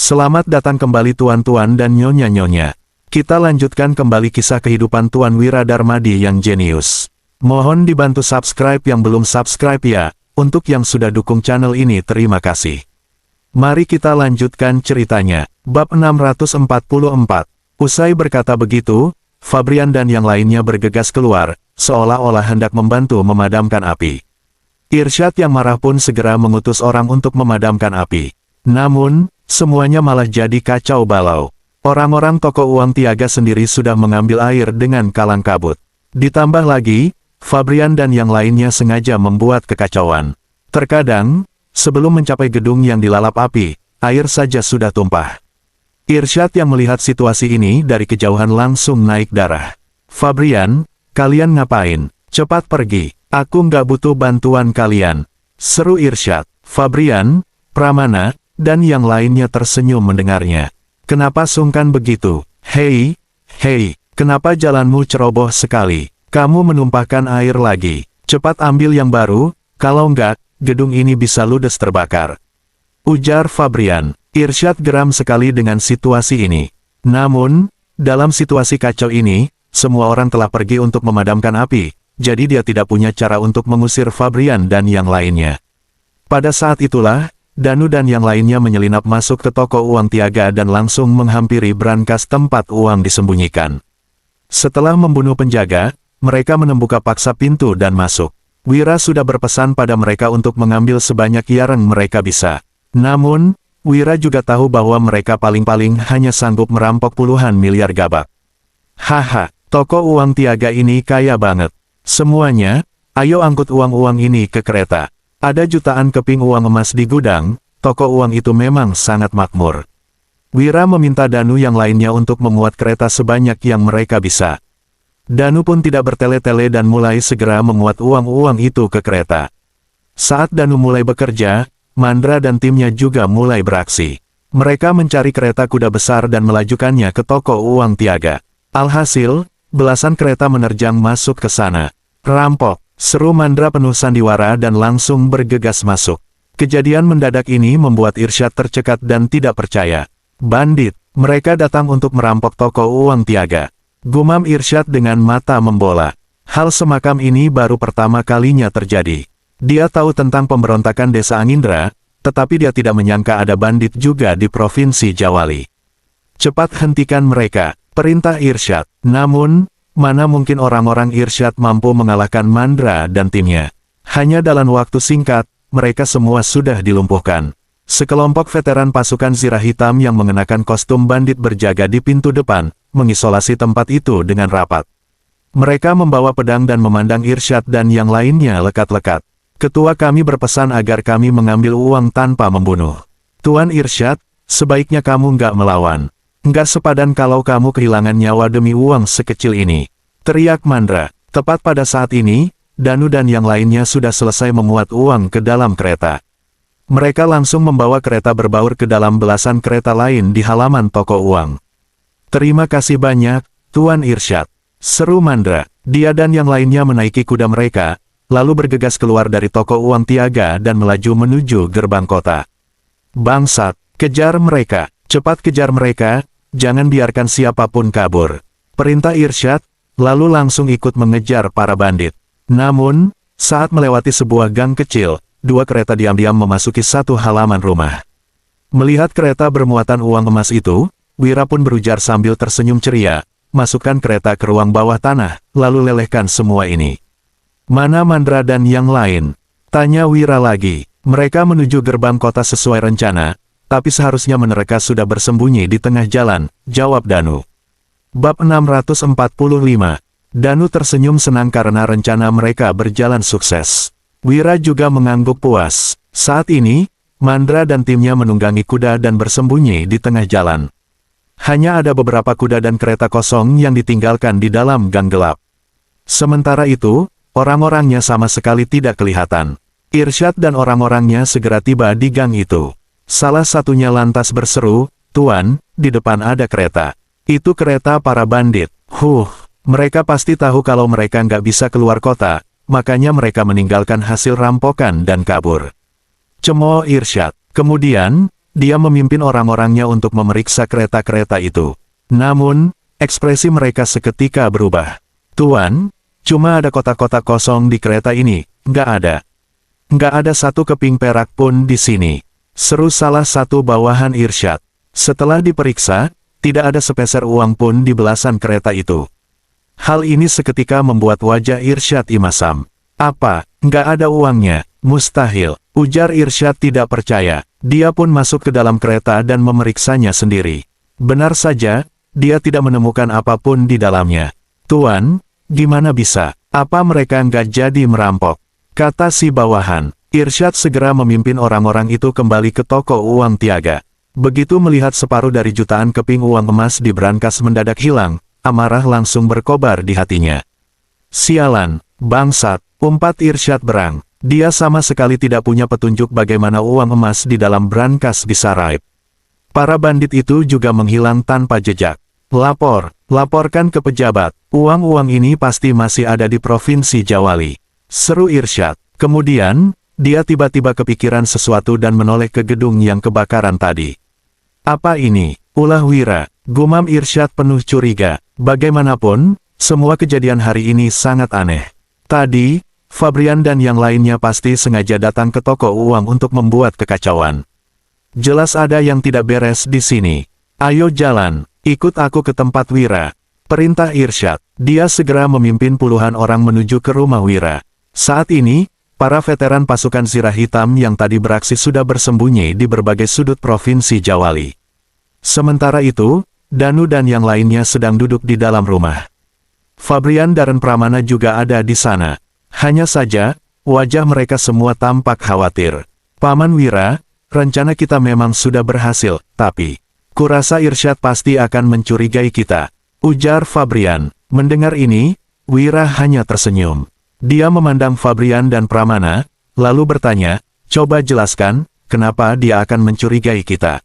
Selamat datang kembali tuan-tuan dan nyonya-nyonya. Kita lanjutkan kembali kisah kehidupan Tuan Wira Darmadi yang jenius. Mohon dibantu subscribe yang belum subscribe ya. Untuk yang sudah dukung channel ini terima kasih. Mari kita lanjutkan ceritanya. Bab 644. Usai berkata begitu, Fabrian dan yang lainnya bergegas keluar, seolah-olah hendak membantu memadamkan api. Irsyad yang marah pun segera mengutus orang untuk memadamkan api. Namun, semuanya malah jadi kacau balau. Orang-orang toko uang Tiaga sendiri sudah mengambil air dengan kalang kabut. Ditambah lagi, Fabrian dan yang lainnya sengaja membuat kekacauan. Terkadang, sebelum mencapai gedung yang dilalap api, air saja sudah tumpah. Irsyad yang melihat situasi ini dari kejauhan langsung naik darah. "Fabrian, kalian ngapain? Cepat pergi, aku nggak butuh bantuan kalian," seru Irsyad. Fabrian, Pramana, dan yang lainnya tersenyum mendengarnya. "Kenapa sungkan begitu? Hei, kenapa jalanmu ceroboh sekali? Kamu menumpahkan air lagi. Cepat ambil yang baru, kalau enggak, gedung ini bisa ludes terbakar," ujar Fabrian. Irsyad geram sekali dengan situasi ini. Namun, dalam situasi kacau ini, semua orang telah pergi untuk memadamkan api, jadi dia tidak punya cara untuk mengusir Fabrian dan yang lainnya. Pada saat itulah, Danu dan yang lainnya menyelinap masuk ke toko uang Tiaga dan langsung menghampiri brankas tempat uang disembunyikan. Setelah membunuh penjaga, mereka membuka paksa pintu dan masuk. Wira sudah berpesan pada mereka untuk mengambil sebanyak yang mereka bisa. Namun, Wira juga tahu bahwa mereka paling-paling hanya sanggup merampok puluhan miliar gabak. "Haha, toko uang Tiaga ini kaya banget. Semuanya, ayo angkut uang-uang ini ke kereta. Ada jutaan keping uang emas di gudang, toko uang itu memang sangat makmur." Wira meminta Danu yang lainnya untuk memuat kereta sebanyak yang mereka bisa. Danu pun tidak bertele-tele dan mulai segera memuat uang-uang itu ke kereta. Saat Danu mulai bekerja, Mandra dan timnya juga mulai beraksi. Mereka mencari kereta kuda besar dan melajukannya ke toko uang Tiaga. Alhasil, belasan kereta menerjang masuk ke sana. "Rampok!" seru Mandra penuh sandiwara dan langsung bergegas masuk. Kejadian mendadak ini membuat Irsyad tercekat dan tidak percaya. "Bandit, mereka datang untuk merampok toko uang Tiaga," gumam Irsyad dengan mata membola. Hal semakam ini baru pertama kalinya terjadi. Dia tahu tentang pemberontakan desa Angindra, tetapi dia tidak menyangka ada bandit juga di Provinsi Jawali. "Cepat hentikan mereka," perintah Irsyad. Namun, mana mungkin orang-orang Irsyad mampu mengalahkan Mandra dan timnya. Hanya dalam waktu singkat, mereka semua sudah dilumpuhkan. Sekelompok veteran pasukan Zirah Hitam yang mengenakan kostum bandit berjaga di pintu depan, mengisolasi tempat itu dengan rapat. Mereka membawa pedang dan memandang Irsyad dan yang lainnya lekat-lekat. "Ketua kami berpesan agar kami mengambil uang tanpa membunuh. Tuan Irsyad, sebaiknya kamu nggak melawan. Nggak sepadan kalau kamu kehilangan nyawa demi uang sekecil ini," teriak Mandra. Tepat pada saat ini, Danu dan yang lainnya sudah selesai memuat uang ke dalam kereta. Mereka langsung membawa kereta berbaur ke dalam belasan kereta lain di halaman toko uang. "Terima kasih banyak, Tuan Irsyad," seru Mandra. Dia dan yang lainnya menaiki kuda mereka, lalu bergegas keluar dari toko uang Tiaga dan melaju menuju gerbang kota. "Bangsat, kejar mereka, cepat kejar mereka, jangan biarkan siapapun kabur," perintah Irsyad, lalu langsung ikut mengejar para bandit. Namun, saat melewati sebuah gang kecil, dua kereta diam-diam memasuki satu halaman rumah. Melihat kereta bermuatan uang emas itu, Wira pun berujar sambil tersenyum ceria, "Masukkan kereta ke ruang bawah tanah, lalu lelehkan semua ini." "Mana Mandra dan yang lain?" tanya Wira lagi. "Mereka menuju gerbang kota sesuai rencana, tapi seharusnya mereka sudah bersembunyi di tengah jalan," jawab Danu. Bab 645. Danu tersenyum senang karena rencana mereka berjalan sukses. Wira juga mengangguk puas. Saat ini, Mandra dan timnya menunggangi kuda dan bersembunyi di tengah jalan. Hanya ada beberapa kuda dan kereta kosong yang ditinggalkan di dalam gang gelap. Sementara itu, orang-orangnya sama sekali tidak kelihatan. Irsyad dan orang-orangnya segera tiba di gang itu. Salah satunya lantas berseru, "Tuan, di depan ada kereta. Itu kereta para bandit." Mereka pasti tahu kalau mereka nggak bisa keluar kota, makanya mereka meninggalkan hasil rampokan dan kabur, cemooh Irsyad. Kemudian, dia memimpin orang-orangnya untuk memeriksa kereta-kereta itu. Namun, ekspresi mereka seketika berubah. "Tuan, cuma ada kotak-kotak kosong di kereta ini, nggak ada. Nggak ada satu keping perak pun di sini," seru salah satu bawahan Irsyad. Setelah diperiksa, tidak ada sepeser uang pun di belasan kereta itu. Hal ini seketika membuat wajah Irsyad imasam. "Apa, nggak ada uangnya? Mustahil," ujar Irsyad tidak percaya. Dia pun masuk ke dalam kereta dan memeriksanya sendiri. Benar saja, dia tidak menemukan apapun di dalamnya. "Tuan, gimana bisa? Apa mereka nggak jadi merampok?" kata si bawahan. Irsyad segera memimpin orang-orang itu kembali ke toko uang tiaga. Begitu melihat separuh dari jutaan keping uang emas di brankas mendadak hilang, amarah langsung berkobar di hatinya. "Sialan, bangsat," umpat Irsyad berang. Dia sama sekali tidak punya petunjuk bagaimana uang emas di dalam brankas bisa raib. Para bandit itu juga menghilang tanpa jejak. Laporkan ke pejabat, uang-uang ini pasti masih ada di Provinsi Jawali," seru Irsyad. Kemudian, dia tiba-tiba kepikiran sesuatu dan menoleh ke gedung yang kebakaran tadi. "Apa ini? Ulah Wira," gumam Irsyad penuh curiga. Bagaimanapun, semua kejadian hari ini sangat aneh. Tadi, Fabrian dan yang lainnya pasti sengaja datang ke toko uang untuk membuat kekacauan. Jelas ada yang tidak beres di sini. "Ayo jalan, ikut aku ke tempat Wira," perintah Irsyad. Dia segera memimpin puluhan orang menuju ke rumah Wira. Saat ini, para veteran pasukan Zirah Hitam yang tadi beraksi sudah bersembunyi di berbagai sudut Provinsi Jawali. Sementara itu, Danu dan yang lainnya sedang duduk di dalam rumah. Fabrian dan Pramana juga ada di sana. Hanya saja, wajah mereka semua tampak khawatir. "Paman Wira, rencana kita memang sudah berhasil, tapi kurasa Irsyad pasti akan mencurigai kita," ujar Fabrian. Mendengar ini, Wira hanya tersenyum. Dia memandang Fabrian dan Pramana, lalu bertanya, "Coba jelaskan, kenapa dia akan mencurigai kita?"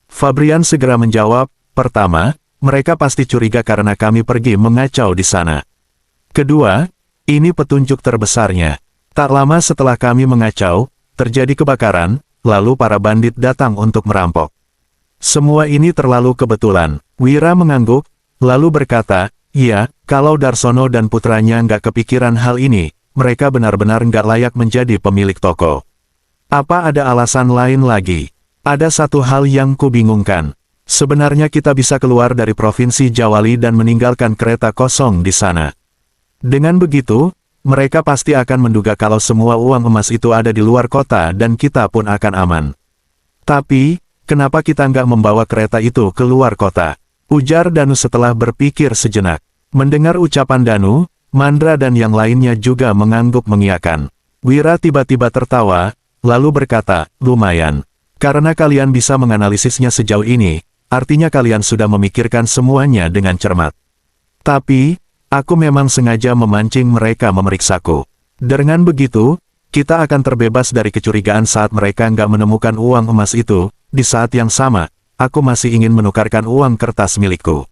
Fabrian segera menjawab, "Pertama, mereka pasti curiga karena kami pergi mengacau di sana. Kedua, ini petunjuk terbesarnya. Tak lama setelah kami mengacau, terjadi kebakaran, lalu para bandit datang untuk merampok. Semua ini terlalu kebetulan." Wira mengangguk, lalu berkata, "Iya, kalau Darsono dan putranya nggak kepikiran hal ini, mereka benar-benar nggak layak menjadi pemilik toko. Apa ada alasan lain lagi? Ada satu hal yang kubingungkan. Sebenarnya kita bisa keluar dari Provinsi Jawali dan meninggalkan kereta kosong di sana. Dengan begitu, mereka pasti akan menduga kalau semua uang emas itu ada di luar kota dan kita pun akan aman. Tapi, kenapa kita nggak membawa kereta itu ke luar kota?" ujar Danu setelah berpikir sejenak. Mendengar ucapan Danu, Mandra dan yang lainnya juga mengangguk mengiyakan. Wira tiba-tiba tertawa, lalu berkata, "Lumayan. Karena kalian bisa menganalisisnya sejauh ini, artinya kalian sudah memikirkan semuanya dengan cermat. Tapi, aku memang sengaja memancing mereka memeriksaku. Dengan begitu, kita akan terbebas dari kecurigaan saat mereka nggak menemukan uang emas itu. Di saat yang sama, aku masih ingin menukarkan uang kertas milikku.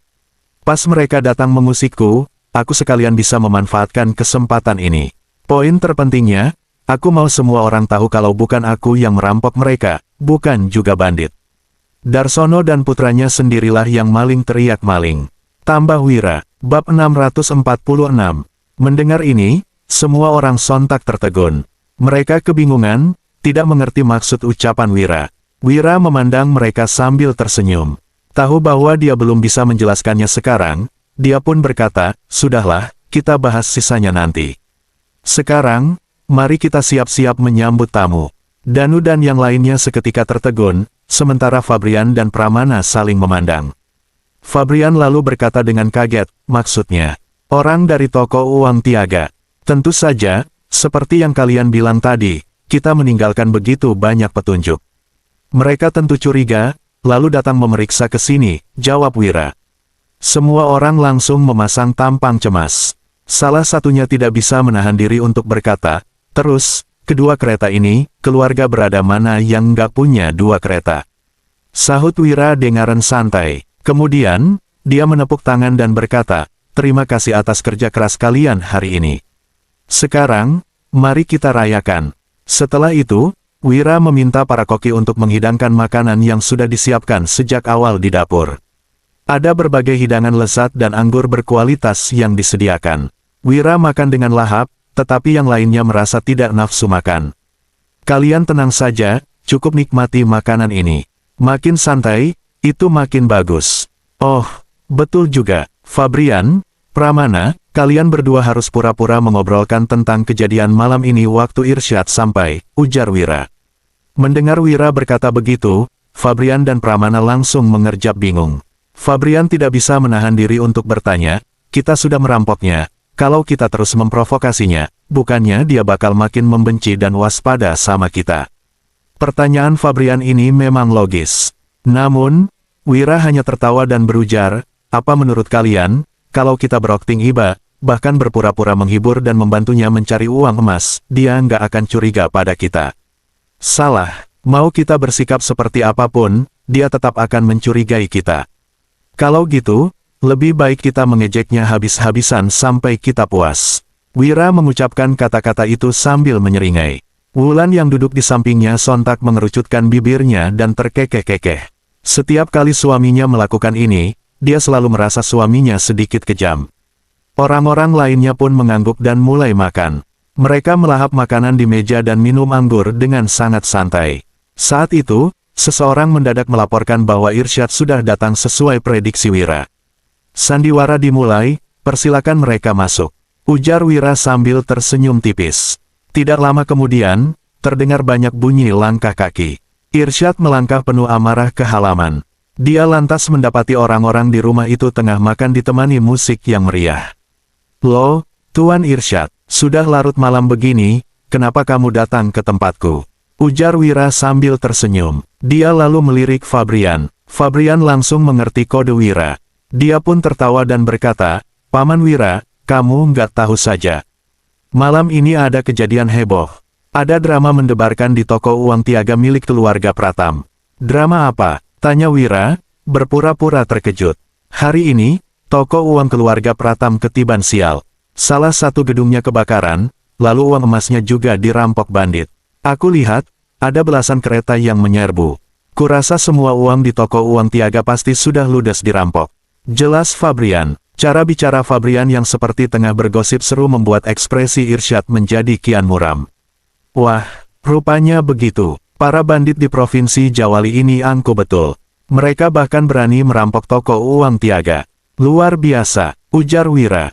Pas mereka datang mengusikku, aku sekalian bisa memanfaatkan kesempatan ini. Poin terpentingnya, aku mau semua orang tahu kalau bukan aku yang merampok mereka, bukan juga bandit. Darsono dan putranya sendirilah yang maling," teriak maling. Tambah Wira, bab 646. Mendengar ini, semua orang sontak tertegun. Mereka kebingungan, tidak mengerti maksud ucapan Wira. Wira memandang mereka sambil tersenyum. Tahu bahwa dia belum bisa menjelaskannya sekarang, dia pun berkata, "Sudahlah, kita bahas sisanya nanti. Sekarang, mari kita siap-siap menyambut tamu." Danu dan yang lainnya seketika tertegun, sementara Fabrian dan Pramana saling memandang. Fabrian lalu berkata dengan kaget, "Maksudnya, orang dari toko uang tiaga?" "Tentu saja, seperti yang kalian bilang tadi, kita meninggalkan begitu banyak petunjuk. Mereka tentu curiga, lalu datang memeriksa ke sini," jawab Wira. Semua orang langsung memasang tampang cemas. Salah satunya tidak bisa menahan diri untuk berkata, "Terus, kedua kereta ini, keluarga berada mana yang nggak punya dua kereta?" Sahut Wira dengan santai. Kemudian, dia menepuk tangan dan berkata, "Terima kasih atas kerja keras kalian hari ini. Sekarang, mari kita rayakan." Setelah itu, Wira meminta para koki untuk menghidangkan makanan yang sudah disiapkan sejak awal di dapur. Ada berbagai hidangan lezat dan anggur berkualitas yang disediakan. Wira makan dengan lahap, tetapi yang lainnya merasa tidak nafsu makan. Kalian tenang saja, cukup nikmati makanan ini. Makin santai, itu makin bagus. Oh, betul juga, Fabrian, Pramana, kalian berdua harus pura-pura mengobrolkan tentang kejadian malam ini waktu Irsyad sampai, ujar Wira. Mendengar Wira berkata begitu, Fabrian dan Pramana langsung mengerjap bingung. Fabrian tidak bisa menahan diri untuk bertanya, kita sudah merampoknya, kalau kita terus memprovokasinya, bukannya dia bakal makin membenci dan waspada sama kita. Pertanyaan Fabrian ini memang logis. Namun, Wira hanya tertawa dan berujar, apa menurut kalian, kalau kita berokting iba, bahkan berpura-pura menghibur dan membantunya mencari uang emas, dia nggak akan curiga pada kita. Salah, mau kita bersikap seperti apapun, dia tetap akan mencurigai kita. Kalau gitu, lebih baik kita mengejeknya habis-habisan sampai kita puas. Wira mengucapkan kata-kata itu sambil menyeringai. Wulan yang duduk di sampingnya sontak mengerucutkan bibirnya dan terkekeh-kekeh. Setiap kali suaminya melakukan ini, dia selalu merasa suaminya sedikit kejam. Orang-orang lainnya pun mengangguk dan mulai makan. Mereka melahap makanan di meja dan minum anggur dengan sangat santai. Saat itu, seseorang mendadak melaporkan bahwa Irsyad sudah datang sesuai prediksi Wira. Sandiwara dimulai, persilakan mereka masuk, ujar Wira sambil tersenyum tipis. Tidak lama kemudian, terdengar banyak bunyi langkah kaki. Irsyad melangkah penuh amarah ke halaman. Dia lantas mendapati orang-orang di rumah itu tengah makan ditemani musik yang meriah. Loh, Tuan Irsyad, sudah larut malam begini, kenapa kamu datang ke tempatku? Ujar Wira sambil tersenyum. Dia lalu melirik Fabrian. Fabrian langsung mengerti kode Wira. Dia pun tertawa dan berkata, Paman Wira, kamu nggak tahu saja. Malam ini ada kejadian heboh. Ada drama mendebarkan di toko uang tiaga milik keluarga Pratam. Drama apa? Tanya Wira, berpura-pura terkejut. Hari ini, toko uang keluarga Pratam ketiban sial. Salah satu gedungnya kebakaran, lalu uang emasnya juga dirampok bandit. Aku lihat, ada belasan kereta yang menyerbu. Kurasa semua uang di toko uang tiaga pasti sudah ludes dirampok. Jelas Fabrian. Cara bicara Fabrian yang seperti tengah bergosip seru membuat ekspresi Irsyad menjadi kian muram. Wah, rupanya begitu. Para bandit di provinsi Jawali ini angkuh betul. Mereka bahkan berani merampok toko uang tiaga. Luar biasa, ujar Wira.